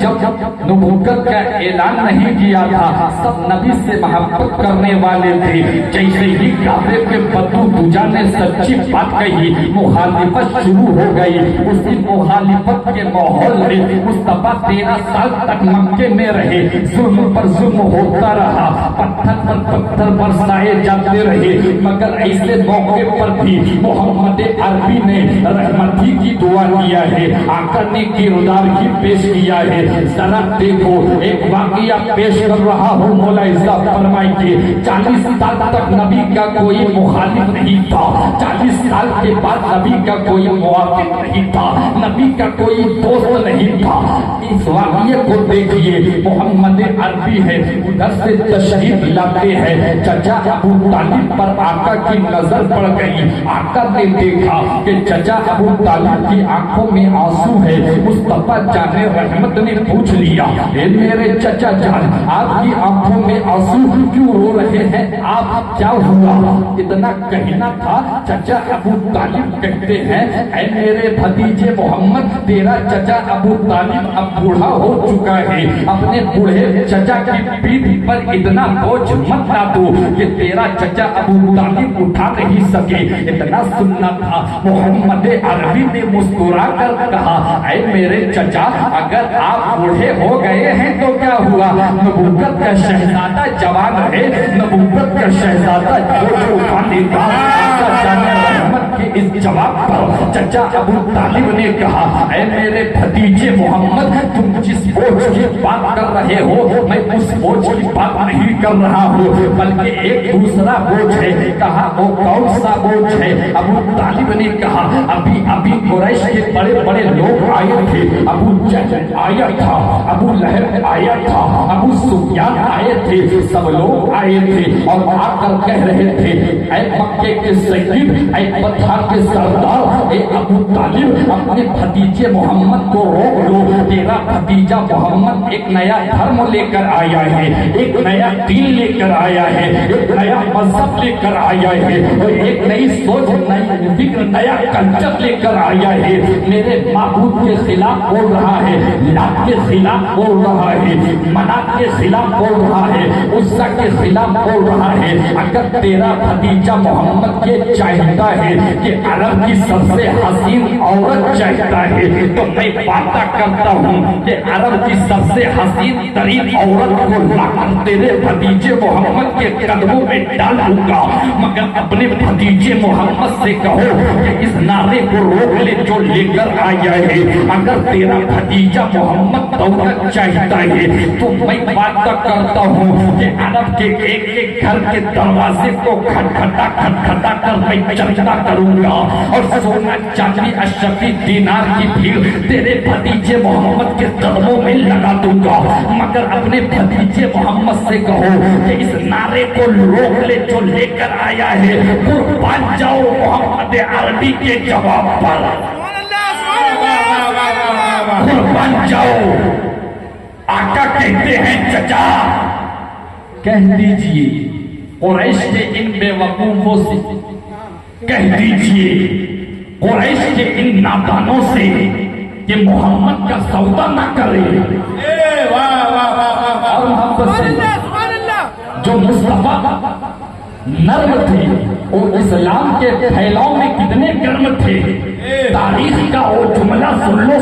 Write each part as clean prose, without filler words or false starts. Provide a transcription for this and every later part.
جب نبوت کا اعلان نہیں کیا تھا سب نبی سے محبت کرنے والے تھے، جیسے ہی کعبے کے بدو دوجا نے سچی بات کہی مخالفت شروع ہو گئی۔ اسی مخالفت کے ماحول میں مصطفیٰ 13 سال تک مکے میں رہے، ظلم پر ظلم ہوتا رہا، پتھر پر پتھر برسائے جاتے رہے، مگر ایسے موقع پر بھی محمد عربی نے رحمتی کی دعا کیا ہے، آقا نے کردار کی پیش کیا ہے۔ ذرا دیکھو ایک واقعہ پیش کر رہا ہوں، مولا عزت فرمائیے 40 سال تک نبی کا کوئی مخالف نہیں تھا، 40 سال کے بعد نبی کا کوئی موافق نہیں تھا، نبی کا کوئی دوست نہیں تھا۔ اس واقعے کو دیکھیے، محمد عربی ہے ادھر سے تشریف لاتے ہیں، چچا ابو طالب پر آقا کی نظر پڑ گئی، آقا نے دیکھا کہ چچا ابو طالب کی آنکھوں میں آنسو ہے۔ مصطفیٰ جان رحمت نے پوچھ لیا، اے میرے چچا جان آپ کی آنکھوں میں آنسو کیوں رو رہے ہیں، آپ کیا ہوا؟ اتنا کہنا تھا چچا ابو طالب کہتے ہیں اے میرے بھتیجے محمد تیرا چچا ابو طالب اب بوڑھا ہو چکا ہے، اپنے بوڑھے چچا کی پیٹھ پر اتنا بوجھ مت ڈالو کہ تیرا چچا ابو طالب اٹھا نہیں سکے۔ اتنا سننا تھا۔ محمد عربی نے مسکرا کر کہا اے میرے چچا اگر آپ بوڑھے ہو گئے ہیں تو کیا ہوا، نبوت کا شہزادہ جوان ہے، نبوت کا شہزادہ بوجھ اٹھا لیتا۔ رحمت کے اس جواب پر چچا ابو طالب نے کہا اے میرے بھتیجے محمد تم جس بوجھ کی بات کر رہے ہو میں اس بوجھ کی بات نہیں کر رہا ہوں، بلکہ ایک دوسرا بوجھ ہے۔ کہا وہ کون سا بوجھ ہے؟ ابو طالب نے کہا ابھی قریش کے بڑے بڑے لوگ آئے تھے، ابو جہل آیا تھا، ابو لہب آیا تھا، ابو سفیان آئے تھے، سب لوگ آئے تھے اور آ کر کہہ رہے تھے اے مکے کے سید، اے پتھر کے سردار، اے ابو طالب اپنے بھتیجے محمد کو روک لو، تیرا بھتیجا محمد ایک نیا دھرم لے کر آیا ہے، ایک نیا دین لے کر آیا ہے، ایک نیا مذہب لے کر آیا ہے، اور ایک نئی سوچ نئی فکر نیا کلچر لے کر آیا ہے، میرے معبود کے خلاف بول رہا ہے، لات کے خلاف بول رہا ہے، منات کے خلاف بول رہا ہے، عزا کے خلاف بول رہا ہے۔ اگر تیرا بھتیجا محمد یہ چاہتا ہے کہ عرب کی سب سے حسین عورت چاہتا ہے تو میں وعدہ کرتا ہوں کہ عرب کی سب سے حسین ترین عورت کو لا کر تیرے بھتیجے محمد کے قدموں میں ڈالوں گا، مگر اپنے بھتیجے محمد سے کہو کہ اس نعرے کو روک لے جو لے کر آیا ہے۔ اگر تیرا بھتیجا محمد دولت چاہتا ہے تو میں وعدہ کرتا ہوں کہ عرب کے ایک ایک گھر کے دروازے کو کھٹکھٹا کر میں چمچا کروں گا اور سونا چاندی اشرفی دینار کی بھیڑ تیرے بھتیجے محمد کے قدموں میں لگا دوں گا، مگر اپنے بھتیجے محمد سے کہو کہ اس نعرے کو روک لے جو لے کر آیا ہے، قربان جاؤ محمد عربی کے جواب پر، قربان جاؤ۔ آقا کہتے ہیں چچا کہہ دیجئے قریش کے ان بے وقوفوں سے، کہہ دیجئے قریش کے ان نادانوں سے کہ محمد کا سودا نہ کرے، اور محمد سے جو مصطفیٰ نرم تھے اور اسلام کے پھیلاؤ میں کتنے گرم تھے، تاریخ کا وہ جملہ سن لو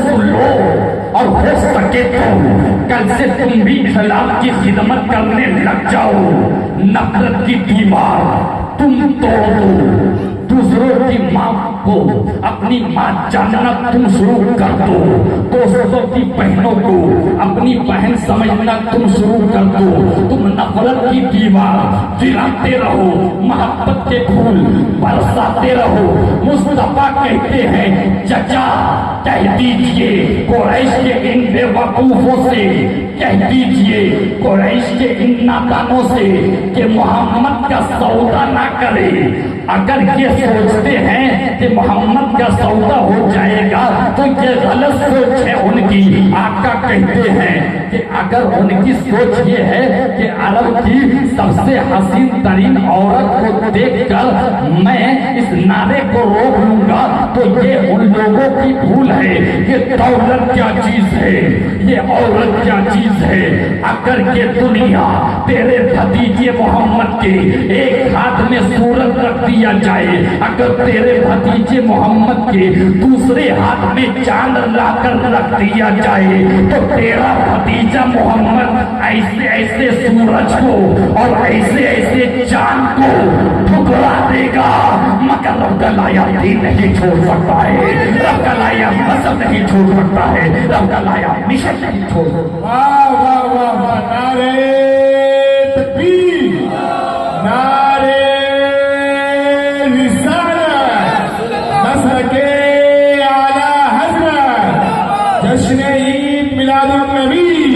اور ہو سکے تو کل سے تم بھی اسلام کی خدمت کرنے لگ جاؤ۔ نفرت کی دیوار تم توڑو، دوسروں کی ماں کو اپنی ماں جاننا تم شروع کر دو، دوستوں کی بہنوں کو اپنی بہن سمجھنا تم شروع کر دو، تم نفرت کی دیوار گراتے رہو، محبت کے پھول برساتے رہو۔ مصطفیٰ کہتے ہیں چچا کہہ دیجئے قریش کے ان بے وقوفوں سے، کہہ دیجئے قریش کے ان نادانوں سے کہ محمد کا سودا نہ کرے۔ اگر یہ سوچتے ہیں کہ محمد کا سودا ہو جائے گا تو یہ غلط سوچ ہے ان کی۔ آقا کہتے ہیں کہ اگر ان کی سوچ یہ ہے کہ عرب کی سب سے حسین ترین عورت کو دیکھ کر میں اس نعرے کو روک لوں گا تو یہ ان لوگوں کی بھول ہے. یہ دولت کیا چیز ہے, یہ عورت کیا چیز ہے. اگر یہ دنیا تیرے بھتیجے محمد کے ایک ہاتھ میں صورت رکھ دیا جائے, اگر تیرے بھتیجے محمد کے دوسرے ہاتھ میں چاند لا کر رکھ دیا جائے تو تیرا بھتیجا محمد ایسے ایسے سورج کو اور ایسے ایسے چاند کو ٹھکرا دے گا, مگر رب کا لایا دین نہیں چھوڑ سکتا ہے, رب کا لایا مذہب نہیں چھوڑ سکتا ہے, رب کا لایا مشن نہیں چھوڑ سکتا. واہ واہ واہ, نعرے